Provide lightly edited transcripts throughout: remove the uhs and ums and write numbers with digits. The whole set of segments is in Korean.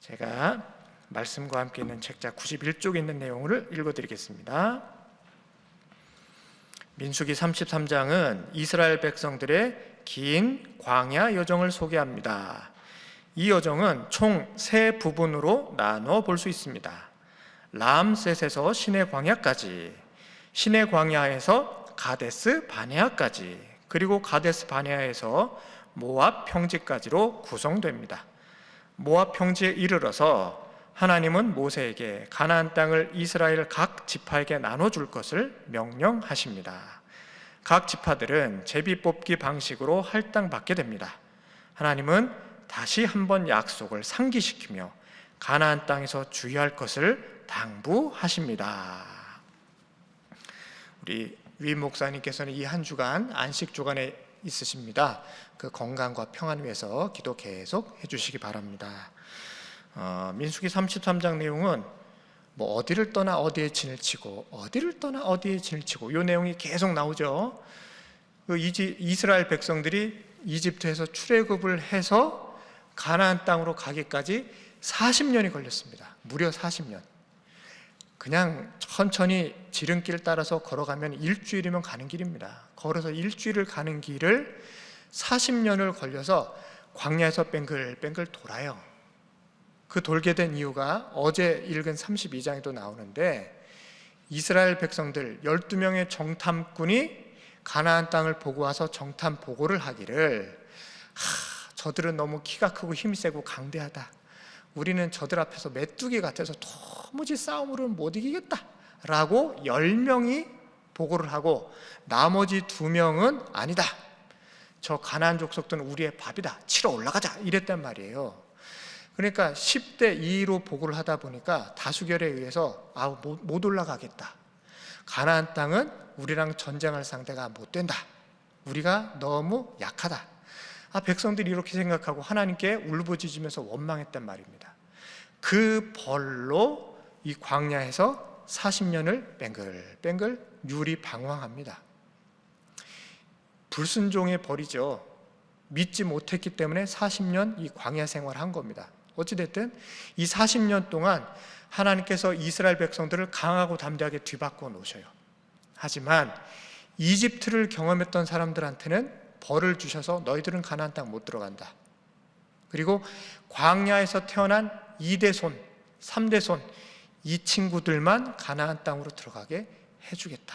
제가 말씀과 함께 있는 책자 91쪽에 있는 내용을 읽어드리겠습니다. 민수기 33장은 이스라엘 백성들의 긴 광야 여정을 소개합니다. 이 여정은 총 세 부분으로 나눠 볼 수 있습니다. 람셋에서 시내 광야까지, 시내 광야에서 가데스 바네아까지, 그리고 가데스 바네아에서 모압 평지까지로 구성됩니다. 모압 평지에 이르러서 하나님은 모세에게 가나안 땅을 이스라엘 각 지파에게 나눠줄 것을 명령하십니다. 각 지파들은 제비 뽑기 방식으로 할당받게 됩니다. 하나님은 다시 한번 약속을 상기시키며 가나안 땅에서 주의할 것을 당부하십니다. 우리 위 목사님께서는 이 한 주간 안식 주간에 있으십니다. 그 건강과 평안 위해서 기도 계속 해주시기 바랍니다. 민수기 33장 내용은 어디를 떠나 어디에 진을 치고 어디를 떠나 어디에 진을 치고 이 내용이 계속 나오죠. 이스라엘 백성들이 이집트에서 출애굽을 해서 가나안 땅으로 가기까지 40년이 걸렸습니다. 무려 40년. 그냥 천천히 지름길 따라서 걸어가면 일주일이면 가는 길입니다. 걸어서 일주일을 가는 길을 40년을 걸려서 광야에서 뱅글뱅글 돌아요. 그 돌게 된 이유가 어제 읽은 32장에도 나오는데, 이스라엘 백성들 12명의 정탐꾼이 가나안 땅을 보고 와서 정탐 보고를 하기를, 저들은 너무 키가 크고 힘이 세고 강대하다, 우리는 저들 앞에서 메뚜기 같아서 도무지 싸움으로는 못 이기겠다 라고 10명이 보고를 하고, 나머지 2명은 아니다, 저 가나안 족속들은 우리의 밥이다, 치러 올라가자 이랬단 말이에요. 그러니까 10대 2로 보고를 하다 보니까 다수결에 의해서 못 올라가겠다, 가나안 땅은 우리랑 전쟁할 상대가 못 된다, 우리가 너무 약하다, 백성들이 이렇게 생각하고 하나님께 울부짖으면서 원망했단 말입니다. 그 벌로 이 광야에서 40년을 뱅글뱅글 유리방황합니다. 불순종의 벌이죠. 믿지 못했기 때문에 40년 이 광야 생활을 한 겁니다. 어찌됐든 이 40년 동안 하나님께서 이스라엘 백성들을 강하고 담대하게 뒤바꿔 놓으셔요. 하지만 이집트를 경험했던 사람들한테는 벌을 주셔서 너희들은 가나안 땅 못 들어간다. 그리고 광야에서 태어난 2대손, 3대손 이 친구들만 가나안 땅으로 들어가게 해주겠다,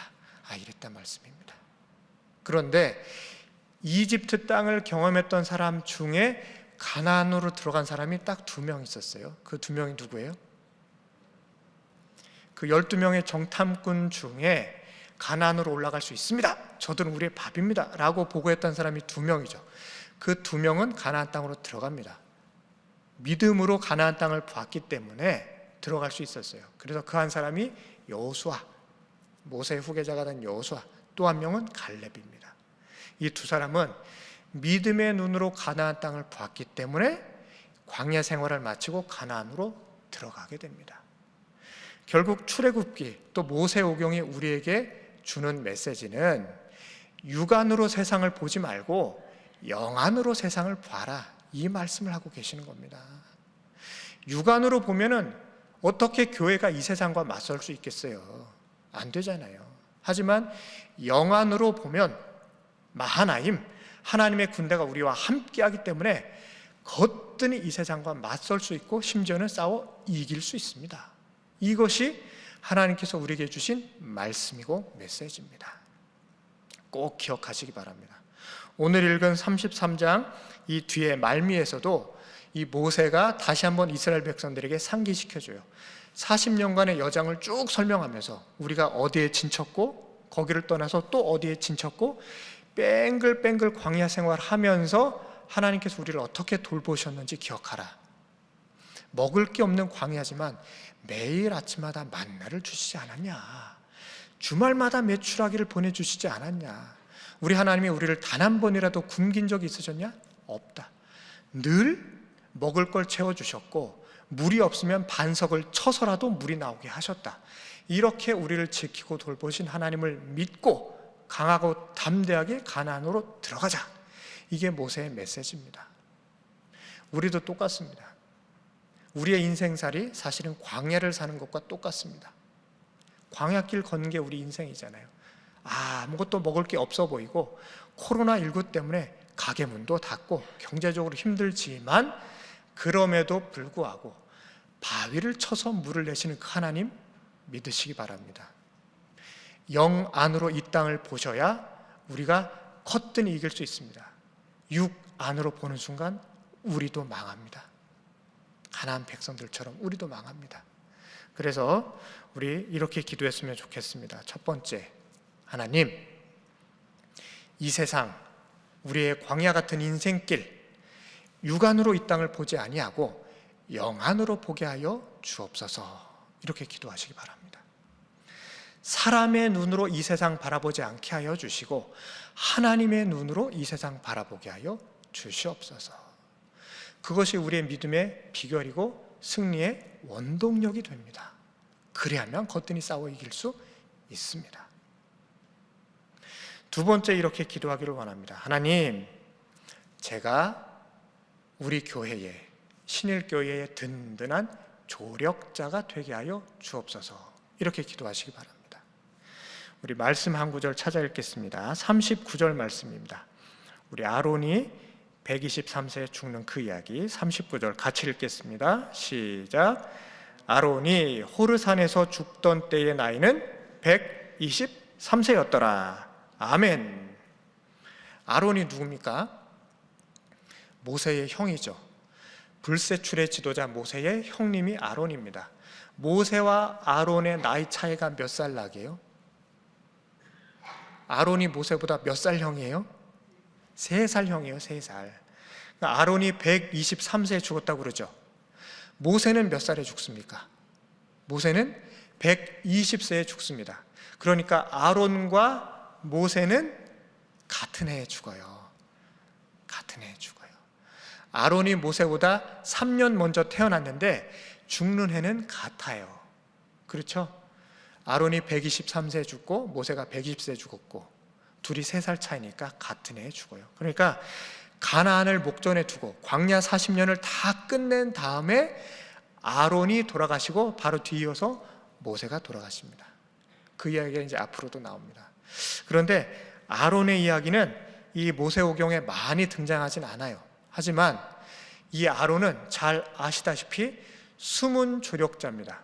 이랬단 말씀입니다. 그런데 이집트 땅을 경험했던 사람 중에 가나안으로 들어간 사람이 딱 2명 있었어요. 그 2명이 누구예요? 그 12명의 정탐꾼 중에 가나안으로 올라갈 수 있습니다, 저들은 우리의 밥입니다 라고 보고했던 사람이 2명이죠. 그 2명은 가나안 땅으로 들어갑니다. 믿음으로 가나안 땅을 봤기 때문에 들어갈 수 있었어요. 그래서 그 한 사람이 여호수아, 모세의 후계자가 된 여호수아, 또 한 명은 갈렙입니다. 이 2 사람은 믿음의 눈으로 가나안 땅을 봤기 때문에 광야 생활을 마치고 가나안으로 들어가게 됩니다. 결국 출애굽기 또 모세오경이 우리에게 주는 메시지는 육안으로 세상을 보지 말고 영안으로 세상을 봐라, 이 말씀을 하고 계시는 겁니다. 육안으로 보면은 어떻게 교회가 이 세상과 맞설 수 있겠어요? 안 되잖아요. 하지만 영안으로 보면 마하나임, 하나님의 군대가 우리와 함께하기 때문에 거뜬히 이 세상과 맞설 수 있고 심지어는 싸워 이길 수 있습니다. 이것이 하나님께서 우리에게 주신 말씀이고 메시지입니다. 꼭 기억하시기 바랍니다. 오늘 읽은 33장 이 뒤에 말미에서도 이 모세가 다시 한번 이스라엘 백성들에게 상기시켜줘요. 40년간의 여정을 쭉 설명하면서 우리가 어디에 진쳤고 거기를 떠나서 또 어디에 진쳤고 뺑글뺑글 광야 생활하면서 하나님께서 우리를 어떻게 돌보셨는지 기억하라. 먹을 게 없는 광야지만 매일 아침마다 만나를 주시지 않았냐, 주말마다 메추라기를 보내주시지 않았냐, 우리 하나님이 우리를 단 한 번이라도 굶긴 적이 있으셨냐? 없다. 늘 먹을 걸 채워주셨고 물이 없으면 반석을 쳐서라도 물이 나오게 하셨다. 이렇게 우리를 지키고 돌보신 하나님을 믿고 강하고 담대하게 가나안으로 들어가자, 이게 모세의 메시지입니다. 우리도 똑같습니다. 우리의 인생살이 사실은 광야를 사는 것과 똑같습니다. 광야길 걷는 게 우리 인생이잖아요. 아무것도 먹을 게 없어 보이고 코로나19 때문에 가게 문도 닫고 경제적으로 힘들지만 그럼에도 불구하고 바위를 쳐서 물을 내시는 그 하나님 믿으시기 바랍니다. 영 안으로 이 땅을 보셔야 우리가 거뜬히 이길 수 있습니다. 육 안으로 보는 순간 우리도 망합니다. 가나안 백성들처럼 우리도 망합니다. 그래서 우리 이렇게 기도했으면 좋겠습니다. 첫 번째, 하나님, 이 세상 우리의 광야 같은 인생길 육안으로 이 땅을 보지 아니하고 영안으로 보게 하여 주옵소서. 이렇게 기도하시기 바랍니다. 사람의 눈으로 이 세상 바라보지 않게 하여 주시고 하나님의 눈으로 이 세상 바라보게 하여 주시옵소서. 그것이 우리의 믿음의 비결이고 승리의 원동력이 됩니다. 그래야만 거뜬히 싸워 이길 수 있습니다. 두 번째, 이렇게 기도하기를 원합니다. 하나님, 제가 우리 교회에, 신일교회의 든든한 조력자가 되게 하여 주옵소서. 이렇게 기도하시기 바랍니다. 우리 말씀 한 구절 찾아 읽겠습니다. 39절 말씀입니다. 우리 아론이 123세에 죽는 그 이야기 39절 같이 읽겠습니다. 시작. 아론이 호르산에서 죽던 때의 나이는 123세였더라. 아멘. 아론이 누굽니까? 모세의 형이죠. 불세출의 지도자 모세의 형님이 아론입니다. 모세와 아론의 나이 차이가 몇 살 나게요? 아론이 모세보다 몇 살 형이에요? 3살 형이에요. 3살. 그러니까 아론이 123세에 죽었다고 그러죠. 모세는 몇 살에 죽습니까? 모세는 120세에 죽습니다. 그러니까 아론과 모세는 같은 해에 죽어요. 같은 해에 죽어요. 아론이 모세보다 3년 먼저 태어났는데 죽는 해는 같아요. 그렇죠? 아론이 123세에 죽고 모세가 120세에 죽었고 둘이 3살 차이니까 같은 해에 죽어요. 그러니까 가나안을 목전에 두고 광야 40년을 다 끝낸 다음에 아론이 돌아가시고 바로 뒤이어서 모세가 돌아가십니다. 그 이야기가 이제 앞으로도 나옵니다. 그런데 아론의 이야기는 이 모세오경에 많이 등장하진 않아요. 하지만 이 아론은 잘 아시다시피 숨은 조력자입니다.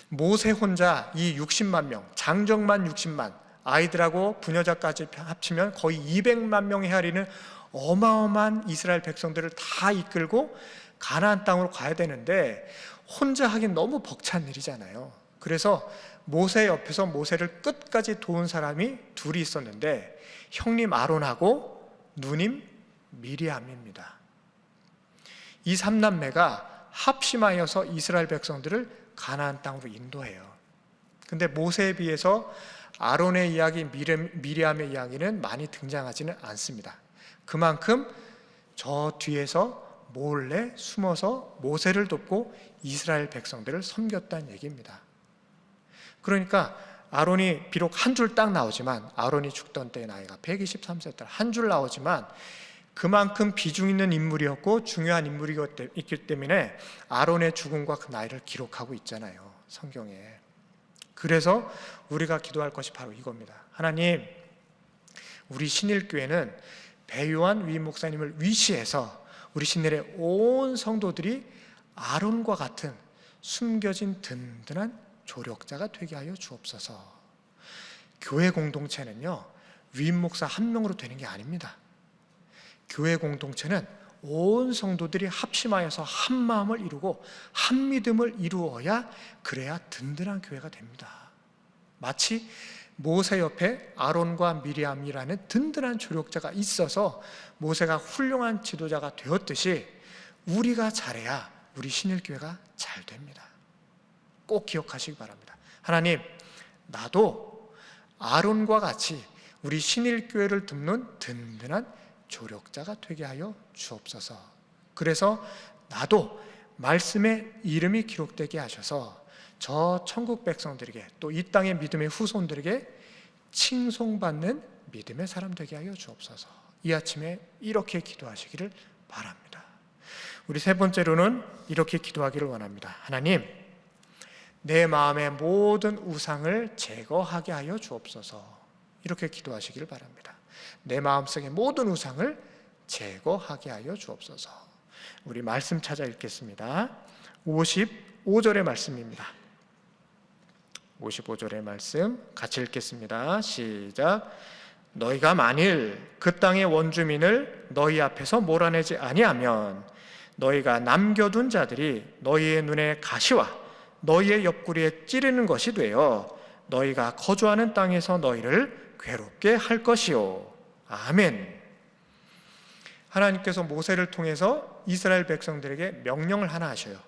모세 혼자 이 60만 명, 장정만 60만, 아이들하고 부녀자까지 합치면 거의 200만 명에 헤아리는 어마어마한 이스라엘 백성들을 다 이끌고 가나안 땅으로 가야 되는데 혼자 하긴 너무 벅찬 일이잖아요. 그래서 모세 옆에서 모세를 끝까지 도운 사람이 둘이 있었는데 형님 아론하고 누님 미리암입니다. 이 3남매가 합심하여서 이스라엘 백성들을 가나안 땅으로 인도해요. 근데 모세에 비해서 아론의 이야기, 미리암의 이야기는 많이 등장하지는 않습니다. 그만큼 저 뒤에서 몰래 숨어서 모세를 돕고 이스라엘 백성들을 섬겼다는 얘기입니다. 그러니까 아론이 비록 한 줄 딱 나오지만 아론이 죽던 때의 나이가 123세였다. 한 줄 나오지만 그만큼 비중 있는 인물이었고 중요한 인물이었기 때문에 아론의 죽음과 그 나이를 기록하고 있잖아요, 성경에. 그래서 우리가 기도할 것이 바로 이겁니다. 하나님, 우리 신일교회는 배요한 위 목사님을 위시해서 우리 신일의 온 성도들이 아론과 같은 숨겨진 든든한 조력자가 되게 하여 주옵소서. 교회 공동체는요, 위임 목사 한 명으로 되는 게 아닙니다. 교회 공동체는 온 성도들이 합심하여서 한 마음을 이루고 한 믿음을 이루어야 그래야 든든한 교회가 됩니다. 마치 모세 옆에 아론과 미리암이라는 든든한 조력자가 있어서 모세가 훌륭한 지도자가 되었듯이 우리가 잘해야 우리 신일교회가 잘 됩니다. 꼭 기억하시기 바랍니다. 하나님, 나도 아론과 같이 우리 신일교회를 돕는 든든한 조력자가 되게 하여 주옵소서. 그래서 나도 말씀의 이름이 기록되게 하셔서 저 천국 백성들에게 또 이 땅의 믿음의 후손들에게 칭송받는 믿음의 사람 되게 하여 주옵소서. 이 아침에 이렇게 기도하시기를 바랍니다. 우리 세 번째로는 이렇게 기도하기를 원합니다. 하나님, 내 마음의 모든 우상을 제거하게 하여 주옵소서. 이렇게 기도하시기를 바랍니다. 내 마음속의 모든 우상을 제거하게 하여 주옵소서. 우리 말씀 찾아 읽겠습니다. 55절의 말씀입니다. 55절의 말씀 같이 읽겠습니다. 시작. 너희가 만일 그 땅의 원주민을 너희 앞에서 몰아내지 아니하면 너희가 남겨둔 자들이 너희의 눈에 가시와 너희의 옆구리에 찌르는 것이 되어 너희가 거주하는 땅에서 너희를 괴롭게 할 것이요. 아멘. 하나님께서 모세를 통해서 이스라엘 백성들에게 명령을 하나 하셔요.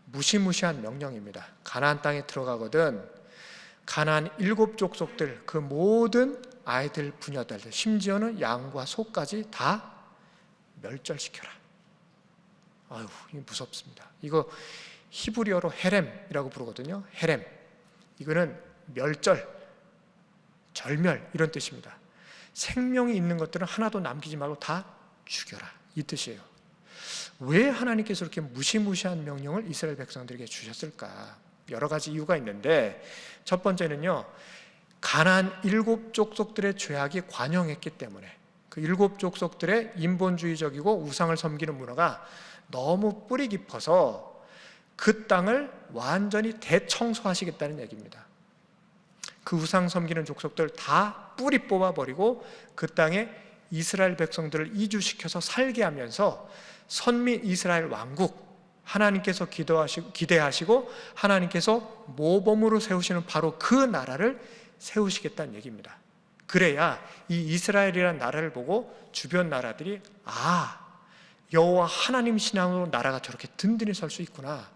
무시무시한 명령입니다. 가나안 땅에 들어가거든 가나안 7 족속들, 그 모든 아이들, 부녀들, 심지어는 양과 소까지 다 멸절시켜라. 아유, 이거 무섭습니다. 이거 히브리어로 헤렘이라고 부르거든요. 헤렘. 이거는 멸절, 절멸 이런 뜻입니다. 생명이 있는 것들은 하나도 남기지 말고 다 죽여라, 이 뜻이에요. 왜 하나님께서 이렇게 무시무시한 명령을 이스라엘 백성들에게 주셨을까? 여러 가지 이유가 있는데, 첫 번째는요, 가나안 7 족속들의 죄악이 관영했기 때문에, 그 7 족속들의 인본주의적이고 우상을 섬기는 문화가 너무 뿌리 깊어서 그 땅을 완전히 대청소하시겠다는 얘기입니다. 그 우상 섬기는 족속들 다 뿌리 뽑아버리고 그 땅에 이스라엘 백성들을 이주시켜서 살게 하면서 선민 이스라엘 왕국, 하나님께서 기대하시고 하나님께서 모범으로 세우시는 바로 그 나라를 세우시겠다는 얘기입니다. 그래야 이 이스라엘이라는 나라를 보고 주변 나라들이 여호와 하나님 신앙으로 나라가 저렇게 든든히 설 수 있구나.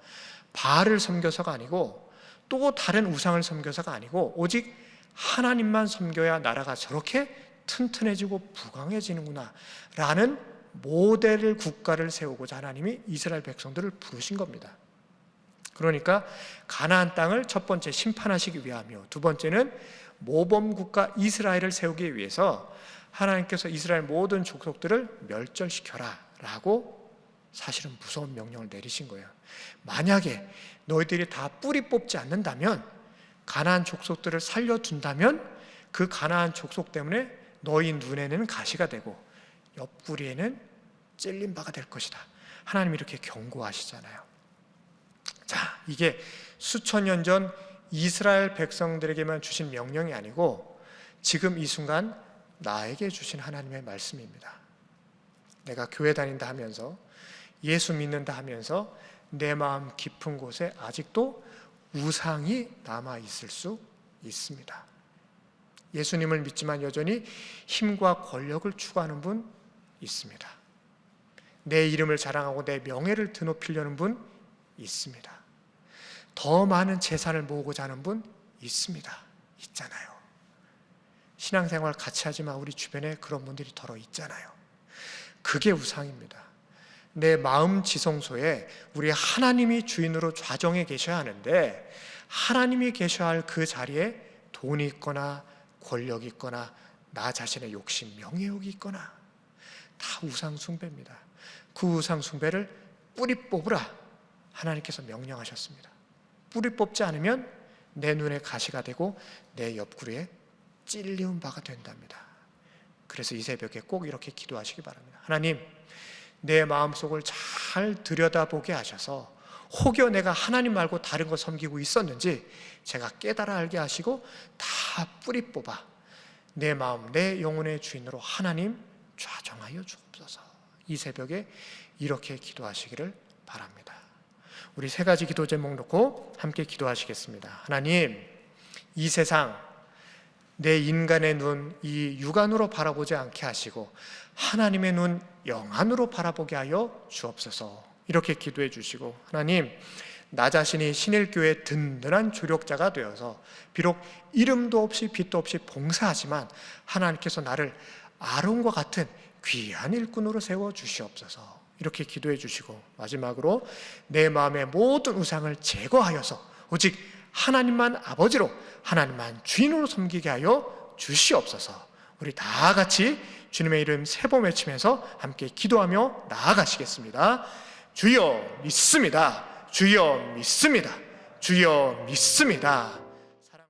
바알을 섬겨서가 아니고 또 다른 우상을 섬겨서가 아니고 오직 하나님만 섬겨야 나라가 저렇게 튼튼해지고 부강해지는구나 라는 모델 국가를 세우고자 하나님이 이스라엘 백성들을 부르신 겁니다. 그러니까 가나안 땅을 첫 번째 심판하시기 위하며, 두 번째는 모범 국가 이스라엘을 세우기 위해서 하나님께서 이스라엘 모든 족속들을 멸절시켜라 라고 사실은 무서운 명령을 내리신 거예요. 만약에 너희들이 다 뿌리 뽑지 않는다면, 가나안 족속들을 살려둔다면 그 가나안 족속 때문에 너희 눈에는 가시가 되고 옆구리에는 찔린 바가 될 것이다. 하나님이 이렇게 경고하시잖아요. 자, 이게 수천 년 전 이스라엘 백성들에게만 주신 명령이 아니고 지금 이 순간 나에게 주신 하나님의 말씀입니다. 내가 교회 다닌다 하면서, 예수 믿는다 하면서 내 마음 깊은 곳에 아직도 우상이 남아있을 수 있습니다. 예수님을 믿지만 여전히 힘과 권력을 추구하는 분 있습니다. 내 이름을 자랑하고 내 명예를 드높이려는 분 있습니다. 더 많은 재산을 모으고자 하는 분 있잖아요. 신앙생활 같이 하지만 우리 주변에 그런 분들이 더러 있잖아요. 그게 우상입니다. 내 마음 지성소에 우리 하나님이 주인으로 좌정해 계셔야 하는데, 하나님이 계셔야 할 그 자리에 돈이 있거나 권력이 있거나 나 자신의 욕심, 명예욕이 있거나 다 우상 숭배입니다. 그 우상 숭배를 뿌리 뽑으라 하나님께서 명령하셨습니다. 뿌리 뽑지 않으면 내 눈에 가시가 되고 내 옆구리에 찔리운 바가 된답니다. 그래서 이 새벽에 꼭 이렇게 기도하시기 바랍니다. 하나님, 내 마음속을 잘 들여다보게 하셔서 혹여 내가 하나님 말고 다른 거 섬기고 있었는지 제가 깨달아 알게 하시고 다 뿌리 뽑아 내 마음, 내 영혼의 주인으로 하나님 좌정하여 주옵소서. 이 새벽에 이렇게 기도하시기를 바랍니다. 우리 세 가지 기도 제목 놓고 함께 기도하시겠습니다. 하나님, 이 세상 내 인간의 눈, 이 육안으로 바라보지 않게 하시고 하나님의 눈, 영안으로 바라보게 하여 주옵소서. 이렇게 기도해 주시고, 하나님, 나 자신이 신일교회의 든든한 조력자가 되어서 비록 이름도 없이 빛도 없이 봉사하지만 하나님께서 나를 아론과 같은 귀한 일꾼으로 세워 주시옵소서. 이렇게 기도해 주시고, 마지막으로 내 마음의 모든 우상을 제거하여서 오직 하나님만 아버지로, 하나님만 주인으로 섬기게 하여 주시옵소서. 우리 다 같이 주님의 이름 세 번 외치면서 함께 기도하며 나아가시겠습니다. 주여 믿습니다. 주여 믿습니다. 주여 믿습니다.